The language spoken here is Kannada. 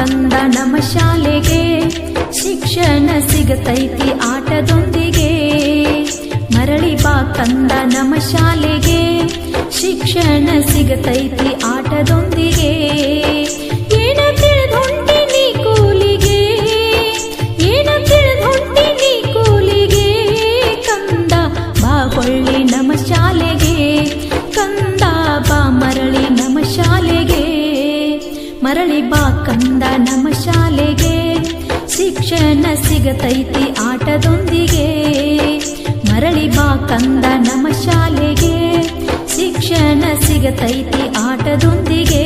ಕಂದ ನಮ್ಮ ಶಾಲೆಗೆ, ಶಿಕ್ಷಣ ಸಿಗತೈತಿ ಆಟದೊಂದಿಗೆ. ಮರಳಿ ಬಾ ಕಂದ ನಮ್ಮ ಶಾಲೆಗೆ, ಶಿಕ್ಷಣ ಸಿಗತೈತಿ ಆಟದೊಂದಿಗೆ. ಏನ ತಿಳಿದೊಂಟಿ ನೀ ಕೂಲಿಗೆ, ಏನ ತಿಳಿದೊಂಟಿ ನೀ ಕೂಲಿಗೆ. ಕಂದ ಬಾ ಹೊಳ್ಳಿ ನಮ್ಮ ಶಾಲೆಗೆ, ಕಂದ ಬಾ ಮರಳಿ ನಮ್ಮ ಶಾಲೆಗೆ. ಮರಳಿ ಬಾ ಕಂದ ನಮ್ಮ ಶಾಲೆಗೆ, ಶಿಕ್ಷಣ ಸಿಗತೈತಿ ಆಟದೊಂದಿಗೆ. ಮರಳಿ ಬಾ ಕಂದ ನಮ್ಮ ಶಾಲೆಗೆ, ಶಿಕ್ಷಣ ಸಿಗತೈತಿ ಆಟದೊಂದಿಗೆ.